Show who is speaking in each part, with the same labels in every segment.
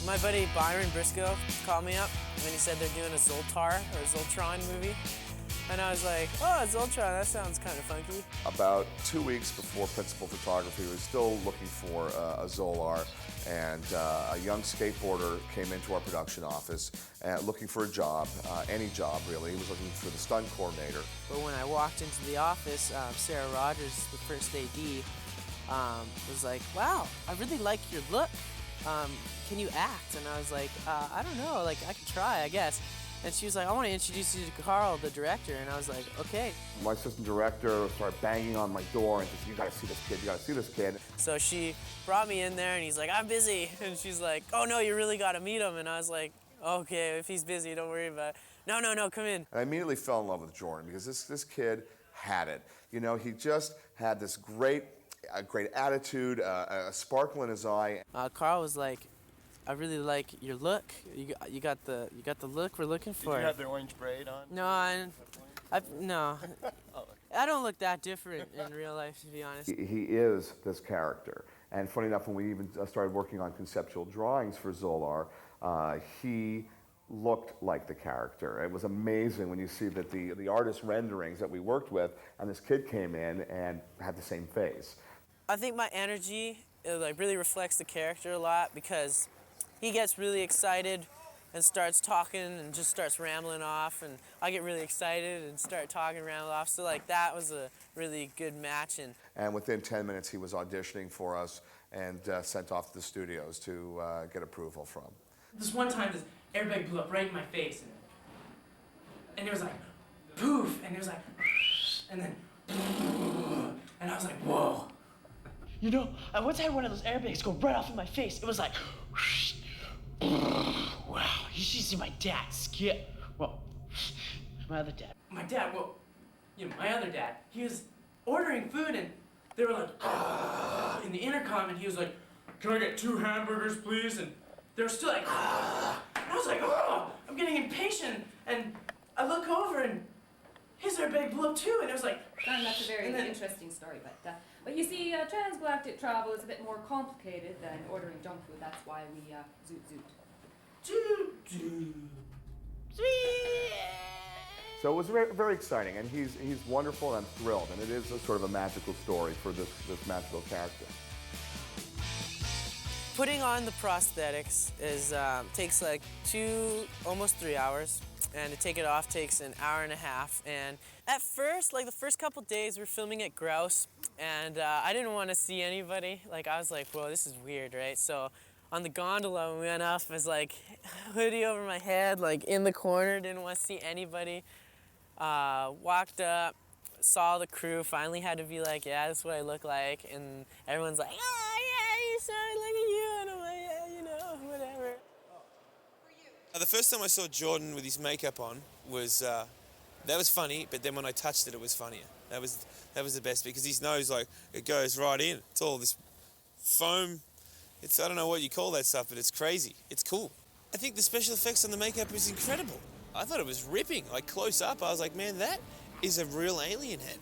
Speaker 1: My buddy Byron Briscoe called me up when he said they're doing a Zoltar or a Zoltron movie. And I was like, oh, Zoltron, that sounds kind of funky.
Speaker 2: About 2 weeks before principal photography, we were still looking for a Zolar, and a young skateboarder came into our production office looking for a job, any job really. He was looking for the stunt coordinator.
Speaker 1: But when I walked into the office, Sarah Rogers, the first AD, was like, wow, I really like your look. Can you act? And I was like, I don't know, like I could try, I guess. And she was like, I want to introduce you to Carl, the director. And I was like, okay.
Speaker 2: My assistant director started banging on my door and said, you gotta see this kid, you gotta see this kid.
Speaker 1: So she brought me in there and he's like, I'm busy. And she's like, oh no, you really gotta meet him. And I was like, okay, if he's busy, don't worry about it. No, no, no, come in.
Speaker 2: And I immediately fell in love with Jordan because this kid had it. You know, he just had this great attitude, a sparkle in his eye.
Speaker 1: Carl was like, I really like your look. You got the look we're looking for.
Speaker 3: Did you have the orange braid on?
Speaker 1: No, no. I don't look that different in real life, to be honest.
Speaker 2: He is this character. And funny enough, when we even started working on conceptual drawings for Zolar, he looked like the character. It was amazing when you see that the artist renderings that we worked with, and this kid came in and had the same face.
Speaker 1: I think my energy really reflects the character a lot because he gets really excited and starts talking and just starts rambling off, and I get really excited and start talking and ramble off. So like that was a really good match.
Speaker 2: And within 10 minutes he was auditioning for us and sent off to the studios to get approval from.
Speaker 4: This one time this airbag blew up right in my face, and it was like poof, and it was like and then and I was like, whoa. You know, I once had one of those airbags go right off in my face. It was like, wow, you should see my dad skip. Well, my other dad. My dad, well, you know, my other dad, he was ordering food and they were like, in the intercom, and he was like, can I get 2 hamburgers, please? And they were still like, and I was like, oh, I'm getting impatient. And I look over and his airbag blew up too, and it was like,
Speaker 5: and that's a very interesting story, but you see, transgalactic travel is a bit more complicated than ordering junk food. That's why we zoot zoot.
Speaker 4: Zoot zoot.
Speaker 2: So it was very, very exciting, and he's wonderful, and I'm thrilled, and it is a sort of a magical story for this magical character.
Speaker 1: Putting on the prosthetics takes like almost 3 hours. And to take it off takes an hour and a half. And at first, like the first couple days, we're filming at Grouse, and I didn't want to see anybody. Like I was like, whoa, this is weird, right? So on the gondola, when we went up, I was like hoodie over my head, like in the corner, didn't want to see anybody. Walked up, saw the crew, finally had to be like, yeah, this is what I look like. And everyone's like, oh yeah, you sound like you. And I'm like, yeah, you know, whatever.
Speaker 6: The first time I saw Jordan with his makeup on was, that was funny, but then when I touched it, it was funnier. That was the best because his nose, like, it goes right in. It's all this foam. I don't know what you call that stuff, but it's crazy. It's cool. I think the special effects on the makeup was incredible. I thought it was ripping, like close up. I was like, man, that is a real alien head.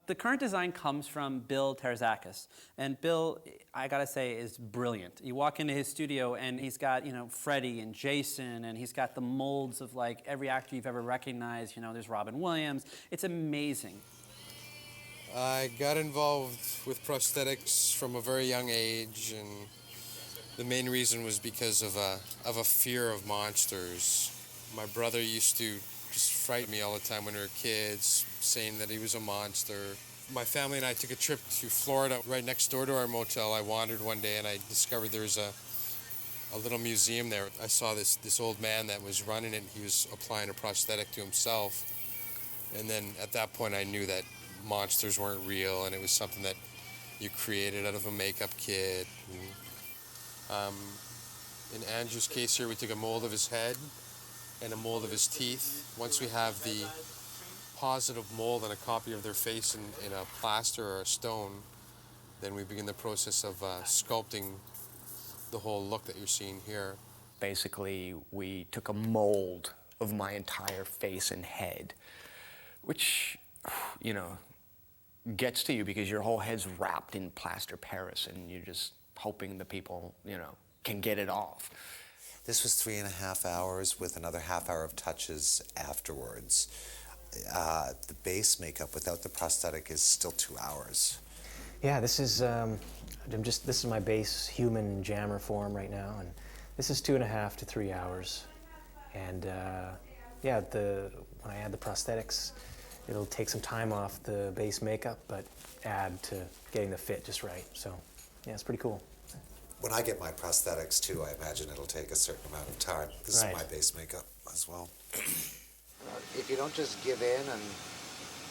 Speaker 7: The current design comes from Bill Terzakis, and Bill, I gotta say, is brilliant. You walk into his studio and he's got, you know, Freddie and Jason, and he's got the molds of like every actor you've ever recognized. You know, there's Robin Williams. It's amazing.
Speaker 8: I got involved with prosthetics from a very young age, and the main reason was because of a fear of monsters. My brother used to just frighten me all the time when we were kids, saying that he was a monster. My family and I took a trip to Florida right next door to our motel. I wandered one day and I discovered there was a little museum there. I saw this old man that was running it. He was applying a prosthetic to himself. And then at that point I knew that monsters weren't real and it was something that you created out of a makeup kit. In Andrew's case here, we took a mold of his head and a mold of his teeth. Once we have the positive mold and a copy of their face in a plaster or a stone, then we begin the process of sculpting the whole look that you're seeing here.
Speaker 9: Basically, we took a mold of my entire face and head, which, you know, gets to you because your whole head's wrapped in plaster Paris and you're just hoping the people, you know, can get it off.
Speaker 3: This was 3.5 hours with another half hour of touches afterwards. The base makeup without the prosthetic is still 2 hours.
Speaker 10: Yeah, this is this is my base human jammer form right now, and this is 2.5 to 3 hours. And yeah, when I add the prosthetics, it'll take some time off the base makeup, but add to getting the fit just right. So yeah, it's pretty cool.
Speaker 3: When I get my prosthetics too, I imagine it'll take a certain amount of time. This is my base makeup as well. If you don't just give in and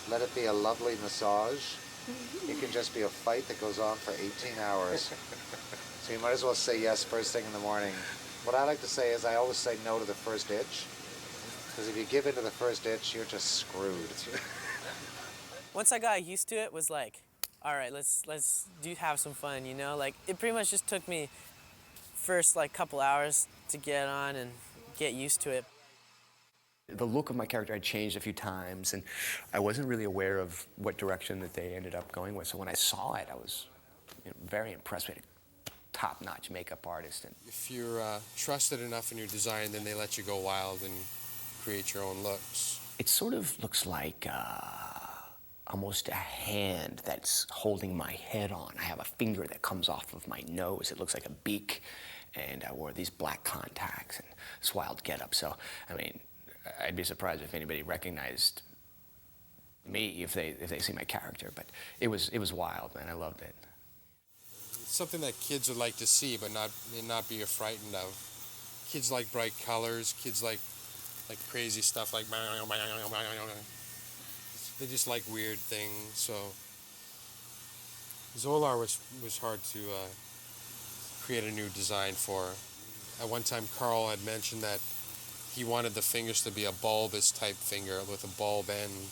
Speaker 3: let it be a lovely massage, it can just be a fight that goes on for 18 hours. So you might as well say yes first thing in the morning. What I like to say is I always say no to the first itch, because if you give in to the first itch, you're just screwed.
Speaker 1: Once I got used to it, was like, all right, let's have some fun, you know? Like, it pretty much just took me first, like, couple hours to get on and get used to it.
Speaker 9: The look of my character had changed a few times, and I wasn't really aware of what direction that they ended up going with. So when I saw it, I was very impressed with it. Top-notch makeup artist. And
Speaker 8: if you're trusted enough in your design, then they let you go wild and create your own looks.
Speaker 9: It sort of looks like almost a hand that's holding my head on. I have a finger that comes off of my nose. It looks like a beak, and I wore these black contacts and this wild getup. So, I mean, I'd be surprised if anybody recognized me if they see my character. But it was wild, man. I loved it.
Speaker 8: It's something that kids would like to see, but not be frightened of. Kids like bright colors. Kids like crazy stuff, like they just like weird things. So Zolar was hard to create a new design for. At one time, Carl had mentioned that he wanted the fingers to be a bulbous type finger with a bulb end.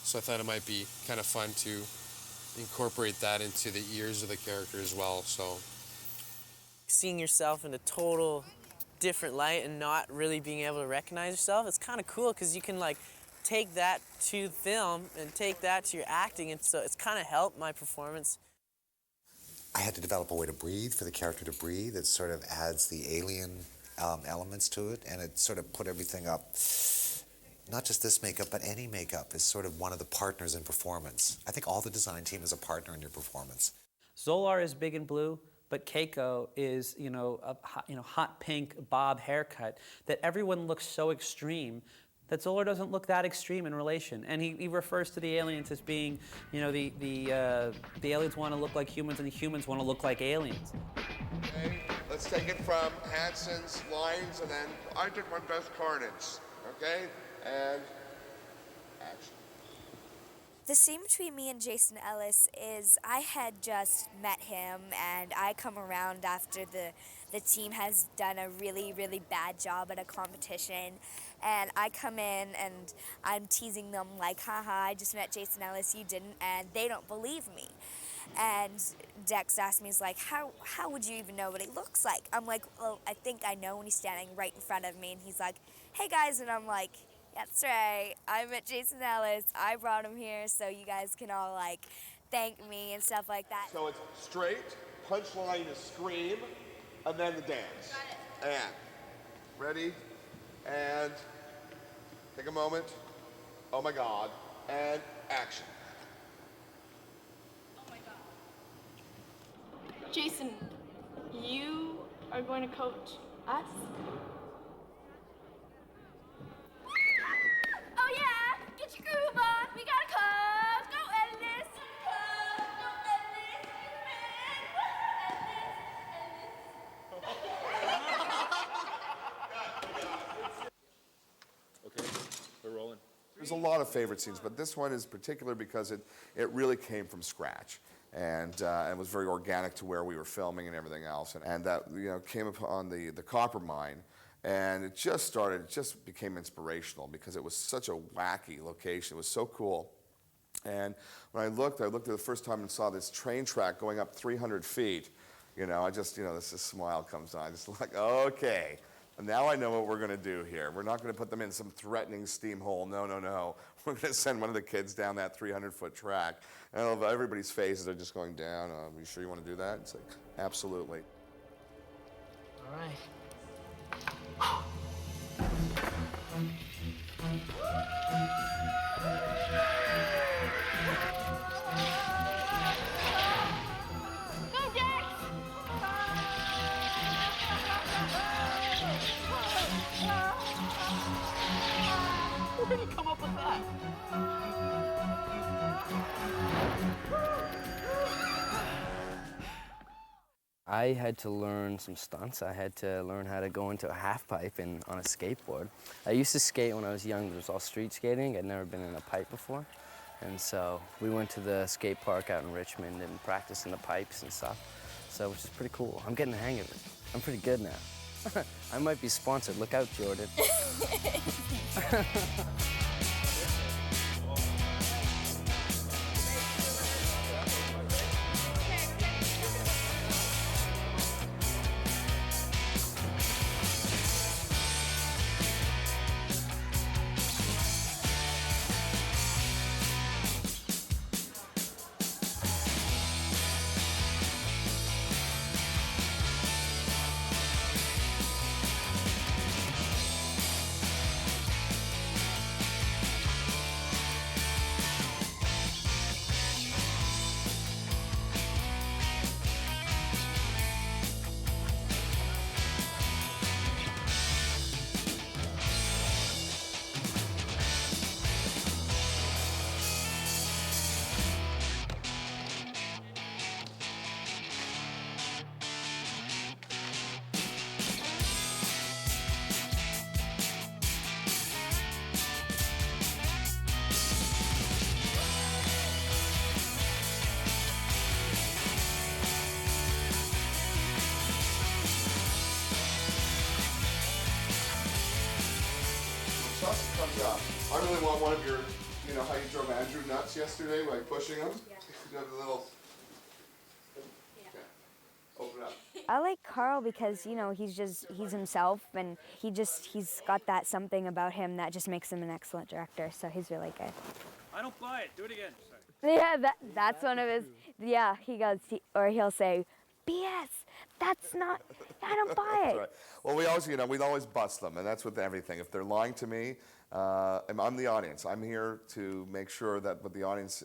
Speaker 8: So I thought it might be kind of fun to incorporate that into the ears of the character as well. So
Speaker 1: seeing yourself in a total different light and not really being able to recognize yourself, it's kind of cool because you can like take that to film and take that to your acting, and so it's kind of helped my performance.
Speaker 3: I had to develop a way to breathe, for the character to breathe. It sort of adds the alien elements to it, and it sort of put everything up. Not just this makeup, but any makeup is sort of one of the partners in performance. I think all the design team is a partner in your performance.
Speaker 7: Zolar is big and blue, but Keiko is, a hot pink bob haircut that everyone looks so extreme that Zolar doesn't look that extreme in relation. And he refers to the aliens as being, the aliens want to look like humans and the humans want to look like aliens.
Speaker 11: Okay, let's take it from Hanson's lines, and then I took my best carnage, okay? And action.
Speaker 12: The scene between me and Jason Ellis is I had just met him, and I come around after the team has done a really, really bad job at a competition. And I come in and I'm teasing them like, haha, I just met Jason Ellis, you didn't, and they don't believe me. And Dex asked me, he's like, how would you even know what he looks like? I'm like, well, I think I know when he's standing right in front of me. And he's like, hey guys, and I'm like, that's right, I met Jason Ellis, I brought him here so you guys can all like thank me and stuff like that.
Speaker 11: So it's straight, punchline is scream, and then the dance. Got it. And ready, and take a moment, oh my God, and action.
Speaker 13: Oh my God. Jason, you are going to coach us?
Speaker 12: Oh yeah, get your groove on, we gotta close, go Ellis, close, go Ellis,
Speaker 2: Okay, we're rolling. There's a lot of favorite scenes, but this one is particular because it really came from scratch. And it was very organic to where we were filming and everything else. And that came upon the copper mine. And it just became inspirational because it was such a wacky location. It was so cool. And when I looked at it the first time and saw this train track going up 300 feet. This smile comes on. Just like, okay, now I know what we're going to do here. We're not going to put them in some threatening steam hole. No, no, no. We're going to send one of the kids down that 300-foot track. And everybody's faces are just going down. Are you sure you want to do that? It's like, absolutely.
Speaker 4: Where did you come up with that?
Speaker 14: I had to learn some stunts. I had to learn how to go into a half pipe and on a skateboard. I used to skate when I was young, but it was all street skating. I'd never been in a pipe before. And so we went to the skate park out in Richmond and practiced in the pipes and stuff. So, which is pretty cool. I'm getting the hang of it. I'm pretty good now. I might be sponsored. Look out, Jordan.
Speaker 11: I really want one of your, you know how you drove Andrew nuts yesterday by pushing him? Yeah. You have the little, open up.
Speaker 12: I like Carl because, you know, he's himself, and he's got that something about him that just makes him an excellent director, so he's really good.
Speaker 7: I don't buy it. Do it again. Sorry.
Speaker 12: Yeah, that's one of his, yeah, he'll say, BS, that's not, I don't buy it.
Speaker 11: Right. Well, we'd always bust them, and that's with everything. If they're lying to me, I'm the audience. I'm here to make sure that what the audience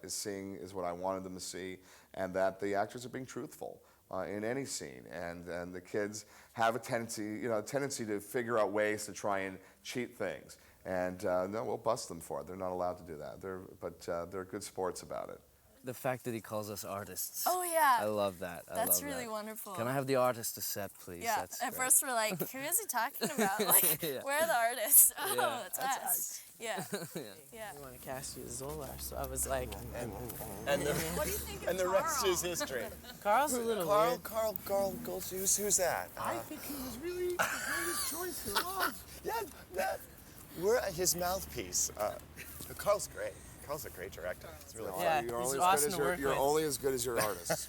Speaker 11: is seeing is what I wanted them to see, and that the actors are being truthful in any scene. And the kids have a tendency to figure out ways to try and cheat things. And no, we'll bust them for it. They're not allowed to do that. They're good sports about it.
Speaker 14: The fact that he calls us artists.
Speaker 15: Oh, yeah.
Speaker 14: I love that.
Speaker 15: That's really wonderful.
Speaker 14: Can I have the artist to set, please?
Speaker 15: Yeah,
Speaker 14: That's
Speaker 15: at
Speaker 14: great.
Speaker 15: first we're like, who is he talking about? Like,
Speaker 14: Yeah.
Speaker 15: where are the artists? Oh,
Speaker 14: Yeah,
Speaker 15: it's
Speaker 14: that's
Speaker 15: us. Yeah. Yeah.
Speaker 1: I want to cast you as Zolar, so I was like,
Speaker 6: And the,
Speaker 15: What do you think
Speaker 6: and
Speaker 15: of
Speaker 6: the rest
Speaker 15: Carl?
Speaker 6: is history.
Speaker 1: Carl's a little weird.
Speaker 6: Carl Gold, who's that?
Speaker 11: I think he was really the greatest choice there was.
Speaker 6: Yeah, we're his mouthpiece. Carl's great. Carl's a great director. It's really fun.
Speaker 1: Yeah,
Speaker 11: You're
Speaker 1: he's
Speaker 11: only
Speaker 1: awesome
Speaker 11: as
Speaker 1: to
Speaker 11: good as
Speaker 1: work
Speaker 11: you're
Speaker 1: with.
Speaker 11: only as good as your artists.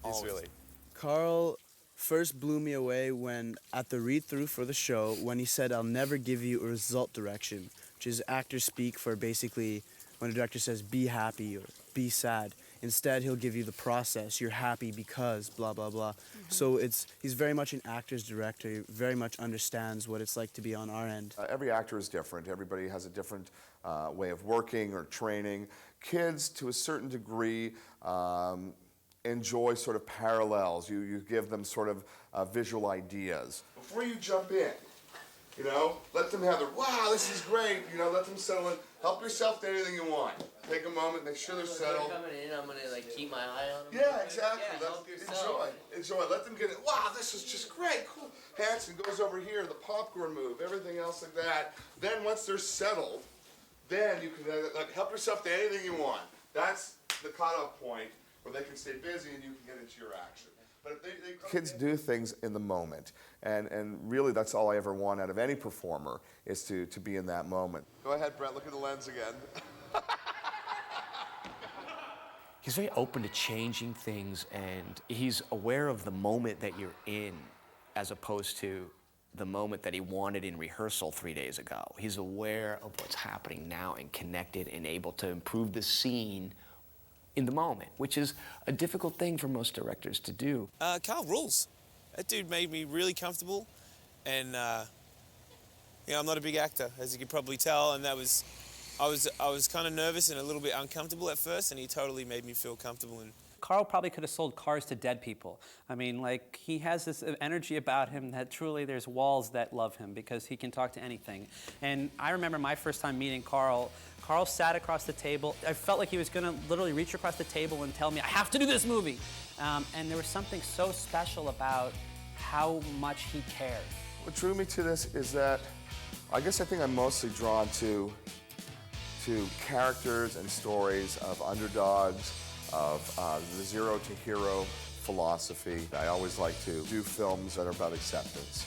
Speaker 6: He's really.
Speaker 16: Carl first blew me away when, at the read-through for the show, when he said, "I'll never give you a result direction," which is actor speak for basically when a director says, "Be happy" or "Be sad." Instead, he'll give you the process. You're happy because blah, blah, blah. So he's very much an actor's director. He very much understands what it's like to be on our end.
Speaker 11: Every actor is different. Everybody has a different way of working or training. Kids, to a certain degree, enjoy sort of parallels. You give them sort of visual ideas. Before you jump in, let them have their, wow, this is great. Let them settle in. Help yourself to anything you want. Take a moment, make sure they're settled.
Speaker 17: Coming in, I'm gonna keep my eye on them.
Speaker 11: Yeah, exactly.
Speaker 17: Yeah, help yourself.
Speaker 11: Enjoy. Let them get it. Wow, this is just great. Cool. Hanson goes over here, the popcorn move, everything else like that. Then once they're settled, then you can help yourself to anything you want. That's the cutoff point where they can stay busy and you can get into your action. But if they kids do things in the moment, and really that's all I ever want out of any performer is to be in that moment. Go ahead, Brett. Look at the lens again.
Speaker 9: He's very open to changing things, and he's aware of the moment that you're in as opposed to the moment that he wanted in rehearsal 3 days ago. He's aware of what's happening now and connected and able to improve the scene in the moment, which is a difficult thing for most directors to do.
Speaker 6: Carl rules. That dude made me really comfortable, and I'm not a big actor, as you can probably tell, and I was kind of nervous and a little bit uncomfortable at first, and he totally made me feel comfortable. And
Speaker 7: Carl probably could have sold cars to dead people. I mean, like, he has this energy about him that truly there's walls that love him because he can talk to anything. And I remember my first time meeting Carl. Carl sat across the table. I felt like he was going to literally reach across the table and tell me, I have to do this movie. And there was something so special about how much he cared.
Speaker 2: What drew me to this is that I guess I think I'm mostly drawn to characters and stories of underdogs, of the zero to hero philosophy. I always like to do films that are about acceptance.